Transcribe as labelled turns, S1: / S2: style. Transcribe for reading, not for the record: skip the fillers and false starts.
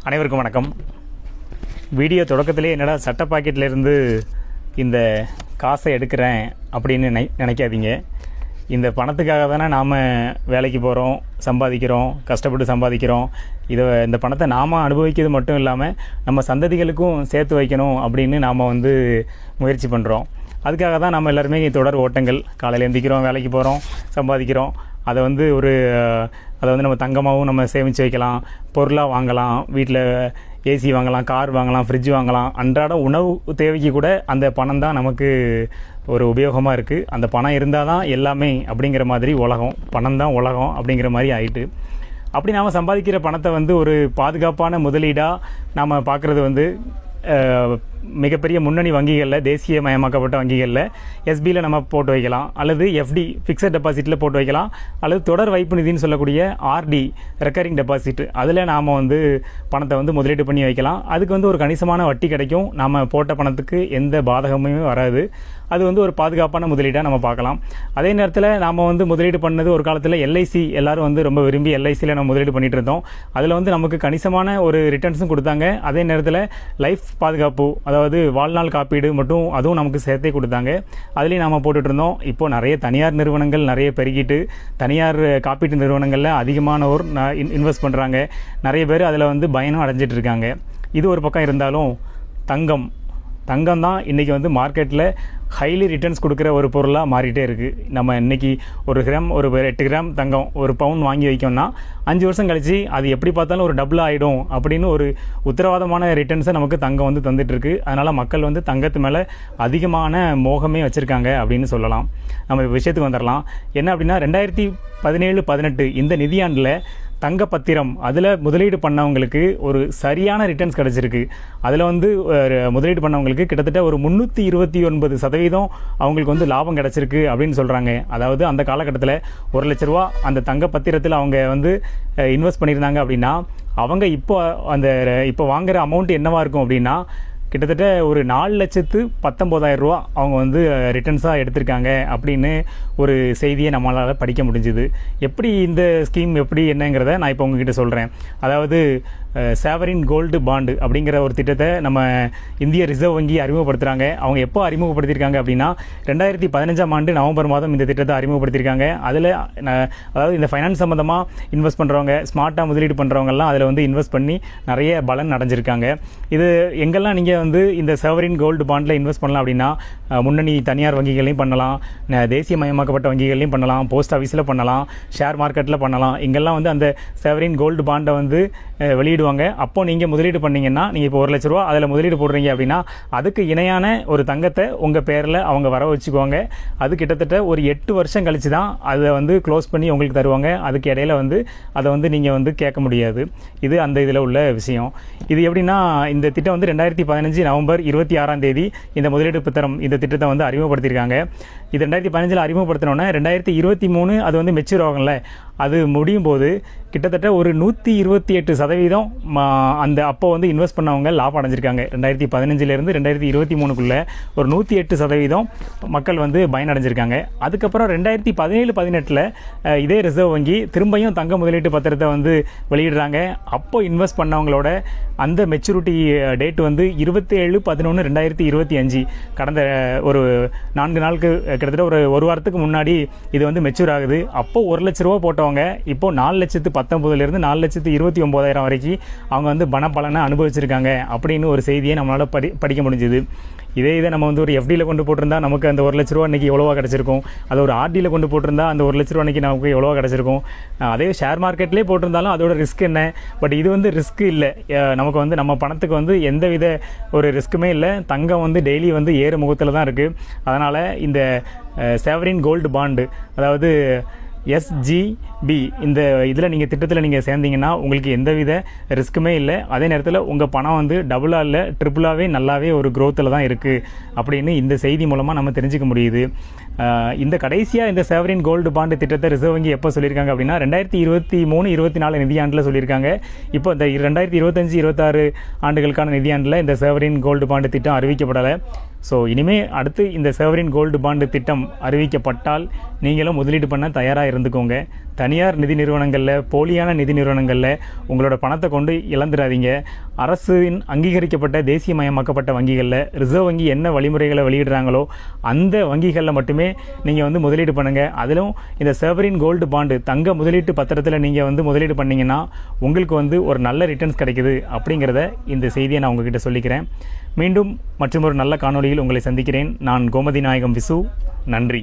S1: அனைவருக்கும் வணக்கம். வீடியோ தொடக்கத்திலே என்னடா சட்ட பாக்கெட்லேருந்து இந்த காசை எடுக்கிறேன் அப்படின்னு நினைக்காதீங்க. இந்த பணத்துக்காக தானே நாம் வேலைக்கு போகிறோம், சம்பாதிக்கிறோம், கஷ்டப்பட்டு சம்பாதிக்கிறோம். இந்த பணத்தை நாம் அனுபவிக்கிறது மட்டும் இல்லாமல் நம்ம சந்ததிகளுக்கும் சேர்த்து வைக்கணும் அப்படின்னு நாம் முயற்சி பண்ணுறோம். அதுக்காக தான் நம்ம எல்லாருமே தொடர் ஓட்டங்கள். காலையில் எந்திரிக்கிறோம், வேலைக்கு போகிறோம், சம்பாதிக்கிறோம். அதை நம்ம தங்கமாகவும் நம்ம சேமித்து வைக்கலாம், பொருளாக வாங்கலாம், வீட்டில் ஏசி வாங்கலாம், கார் வாங்கலாம், ஃப்ரிட்ஜ் வாங்கலாம். அன்றாட உணவு தேவைக்கு கூட அந்த பணம் தான் நமக்கு ஒரு உபயோகமாக இருக்குது. அந்த பணம் இருந்தால் தான் எல்லாமே அப்படிங்கிற மாதிரி பணம் தான் உலகம் அப்படிங்கிற மாதிரி ஆயிட்டு. அப்படி நாம் சம்பாதிக்கிற பணத்தை ஒரு பாதுகாப்பான முதலீடாக நாம் பார்க்குறது மிகப்பெரிய முன்னணி வங்கிகளில், தேசியமயமாக்கப்பட்ட வங்கிகளில் எஸ்பியில் நம்ம போட்டு வைக்கலாம், அல்லது எஃப்டி ஃபிக்ஸட் டெபாசிட்டில் போட்டு வைக்கலாம், அல்லது தொடர் வைப்பு நிதின்னு சொல்லக்கூடிய ஆர்டி ரெக்கரிங் டெபாசிட், அதில் நாம் பணத்தை முதலீடு பண்ணி வைக்கலாம். அதுக்கு ஒரு கணிசமான வட்டி கிடைக்கும். நாம் போட்ட பணத்துக்கு எந்த பாதகமுமே வராது. அது ஒரு பாதுகாப்பான முதலீடாக நம்ம பார்க்கலாம். அதே நேரத்தில் நாம் முதலீடு பண்ணது ஒரு காலத்தில் எல்ஐசி, எல்லாரும் ரொம்ப விரும்பி எல்ஐசியில் நம்ம முதலீடு பண்ணிட்டு இருந்தோம். அதில் நமக்கு கணிசமான ஒரு ரிட்டர்ன்ஸும் கொடுத்தாங்க. அதே நேரத்தில் லைஃப் பாதுகாப்பு, அதாவது வாழ்நாள் காப்பீடு மட்டும் அதுவும் நமக்கு சேர்த்தே கொடுத்தாங்க. அதுலேயும் நாம் போட்டுட்டு இருந்தோம். இப்போது நிறைய தனியார் நிறுவனங்கள் நிறைய பெருகிட்டு, தனியார் காப்பீட்டு நிறுவனங்களில் அதிகமானோர் இன்வெஸ்ட் பண்ணுறாங்க. நிறைய பேர் அதில் பயனும் அடைஞ்சிட்டு இருக்காங்க. இது ஒரு பக்கம் இருந்தாலும் தங்கம் தான் இன்றைக்கி மார்க்கெட்டில் ஹைலி ரிட்டர்ன்ஸ் கொடுக்குற ஒரு பொருளாக மாறிட்டே இருக்குது. நம்ம இன்றைக்கி ஒரு 8 கிராம் தங்கம், ஒரு பவுன் வாங்கி வைக்கோம்னா 5 வருஷம் கழிச்சு அது எப்படி பார்த்தாலும் ஒரு டபுள் ஆகிடும் அப்படின்னு ஒரு உத்தரவாதமான ரிட்டர்ன்ஸை நமக்கு தங்கம் தந்துட்டுருக்கு. அதனால் மக்கள் தங்கத்து மேலே அதிகமான மோகமே வச்சுருக்காங்க அப்படின்னு சொல்லலாம். நம்ம விஷயத்துக்கு வந்துடலாம். என்ன அப்படின்னா, 2017-18 இந்த நிதியாண்டில் தங்கப்பத்திரம் அதில் முதலீடு பண்ணவங்களுக்கு ஒரு சரியான ரிட்டர்ன்ஸ் கிடச்சிருக்கு. அதில் முதலீடு பண்ணவங்களுக்கு கிட்டத்தட்ட ஒரு 329% அவங்களுக்கு லாபம் கிடச்சிருக்கு அப்படின்னு சொல்கிறாங்க. அதாவது அந்த காலகட்டத்தில் 1 லட்ச ரூபா அந்த தங்கப்பத்திரத்தில் அவங்க இன்வெஸ்ட் பண்ணியிருந்தாங்க அப்படின்னா, அவங்க இப்போ வாங்குகிற அமௌண்ட் என்னவாக இருக்கும் அப்படின்னா, கிட்டத்தட்ட ஒரு 4,19,000 ரூபா அவங்க ரிட்டர்ன்ஸாக எடுத்திருக்காங்க அப்படின்னு ஒரு செய்தியை நம்மளால் படிக்க முடிஞ்சுது. எப்படி இந்த ஸ்கீம் என்னங்கிறத நான் இப்போ உங்ககிட்ட சொல்கிறேன். அதாவது சாவரின் கோல்டு பாண்டு அப்படிங்கிற ஒரு திட்டத்தை நம்ம இந்திய ரிசர்வ் வங்கி அறிமுகப்படுத்துகிறாங்க. அவங்க எப்போ அறிமுகப்படுத்தியிருக்காங்க அப்படின்னா, 2015ஆம் ஆண்டு நவம்பர் மாதம் இந்த திட்டத்தை அறிமுகப்படுத்தியிருக்காங்க. அதாவது இந்த ஃபைனான்ஸ் சம்மந்தமாக இன்வெஸ்ட் பண்ணுறவங்க, ஸ்மார்ட்டாக முதலீடு பண்ணுறவங்கலாம் அதில் இன்வெஸ்ட் பண்ணி நிறைய பலன் அடைஞ்சிருக்காங்க. இது எங்கெல்லாம் நீங்கள் இந்த சாவரின் கோல்டு பாண்டில் இன்வெஸ்ட் பண்ணலாம் அப்படின்னா, முன்னணி தனியார் வங்கிகளையும் பண்ணலாம், தேசியமயமாக்கப்பட்ட வங்கிகளையும் பண்ணலாம், போஸ்ட் ஆஃபீஸில் பண்ணலாம், ஷேர் மார்க்கெட்டில் பண்ணலாம். இங்கெல்லாம் அந்த சாவரின் கோல்டு பாண்டை வெளியிடுவாங்க. அப்போ நீங்கள் முதலீடு பண்ணீங்கன்னா, நீங்கள் இப்போ 1 லட்ச ரூபா அதில் முதலீடு போடுறீங்க அப்படின்னா, அதுக்கு இணையான ஒரு தங்கத்தை உங்கள் பேரில் அவங்க வர வச்சுக்குவாங்க. அது கிட்டத்தட்ட ஒரு 8 வருஷம் கழிச்சு தான் அதை க்ளோஸ் பண்ணி உங்களுக்கு தருவாங்க. அதுக்கு இடையில அதை நீங்கள் கேட்க முடியாது. இது அந்த இதில் உள்ள விஷயம். இது எப்படின்னா, இந்த திட்டம் 2015 நவம்பர் 26ஆம் தேதி இந்த முதலீடு பத்திரம் இந்த திட்டத்தை அறிமுகப்படுத்தியிருக்காங்க. இது 2015 அறிமுகப்படுத்தினோன்னே 2023 அது மெச்சூர் ஆகும்ல, அது முடியும் போது கிட்டத்தட்ட ஒரு 128% அந்த அப்போ இன்வெஸ்ட் பண்ணவங்க லாபம் அடைஞ்சிருக்காங்க. 2015 2023 ஒரு 108% மக்கள் பயனடைஞ்சிருக்காங்க. அதுக்கப்புறம் 2017-18 இதே ரிசர்வ் வங்கி திரும்பியும் தங்க முதலீட்டு பத்திரத்தை வெளியிடுறாங்க. அப்போ இன்வெஸ்ட் பண்ணவங்களோட அந்த மெச்சூரிட்டி டேட் 27-11-2025, கடந்த ஒரு 4 நாளுக்கு கிட்டத்தட்ட ஒரு வாரத்துக்கு முன்னாடி இது மெச்சூர் ஆகுது. அப்போ 1 லட்ச ரூபா போட்டவங்க இப்போ 4,19,000 4,29,000 வரைக்கும் அவங்க பணப்பலனை அனுபவிச்சிருக்காங்க அப்படின்னு ஒரு செய்தியை நம்மளால் படிக்க முடிஞ்சுது. இதை நம்ம ஒரு எஃப்டியில் கொண்டு போட்டிருந்தா நமக்கு அந்த 1 லட்ச ரூபா இன்றைக்கி எவ்வளோவா கிடச்சிருக்கும். அதை ஒரு ஆர்டியில் கொண்டு போட்டிருந்தா அந்த 1 லட்ச ரூபா இன்றைக்கி நமக்கு எவ்வளோவா கிடச்சிருக்கும். அதே ஷேர் மார்க்கெட்லேயே போட்டிருந்தாலும் அதோட ரிஸ்க் என்ன. பட் இது ரிஸ்க் இல்லை. நமக்கு நம்ம பணத்துக்கு எந்தவித ஒரு ரிஸ்க்குமே இல்லை. தங்கம் டெய்லி ஏறு முகத்தில் தான் இருக்குது. அதனால் இந்த சாவரின் கோல்டு பாண்டு, அதாவது SGB, இந்த இதில் நீங்கள் திட்டத்தில் நீங்கள் சேர்ந்தீங்கன்னா உங்களுக்கு எந்தவித ரிஸ்க்குமே இல்லை. அதே நேரத்தில் உங்கள் பணம் டபுளாக இல்லை, ட்ரிபிளாகவே நல்லாவே ஒரு க்ரோத்தில் தான் இருக்குது அப்படின்னு இந்த செய்தி மூலமாக நம்ம தெரிஞ்சுக்க முடியுது. இந்த கடைசியாக இந்த சாவரின் கோல்டு பாண்டு திட்டத்தை ரிசர்வ் வங்கி எப்போ சொல்லியிருக்காங்க அப்படின்னா, 2023-24 நிதியாண்டில் சொல்லியிருக்காங்க. இப்போ இந்த 2025-26 ஆண்டுகளுக்கான நிதியாண்டில் இந்த சாவரின் கோல்டு பாண்டு திட்டம் அறிவிக்கப்படலை. ஸோ இனிமேல் அடுத்து இந்த சாவரின் கோல்டு பாண்டு திட்டம் அறிவிக்கப்பட்டால் நீங்களும் முதலீடு பண்ண தயாராக இருந்துக்கோங்க. தனியார் நிதி நிறுவனங்களில், போலியான நிதி நிறுவனங்களில் உங்களோட பணத்தை கொண்டு இழந்துடாதீங்க. அரசின் அங்கீகரிக்கப்பட்ட தேசியமயமாக்கப்பட்ட வங்கிகளில் ரிசர்வ் வங்கி என்ன வழிமுறைகளை வெளியிடுறாங்களோ அந்த வங்கிகளில் மட்டுமே நீங்கள் முதலீடு பண்ணுங்கள். அதிலும் இந்த செவரின் கோல்டு பாண்டு, தங்க முதலீட்டு பத்திரத்தில் நீங்கள் முதலீடு பண்ணிங்கன்னா உங்களுக்கு ஒரு நல்ல ரிட்டர்ன்ஸ் கிடைக்குது அப்படிங்கிறத இந்த செய்தியை நான் உங்ககிட்ட சொல்லிக்கிறேன். மீண்டும் மற்றொரு நல்ல காணொளியில் உங்களை சந்திக்கிறேன். நான் கோமதி நாயகம் விசு. நன்றி.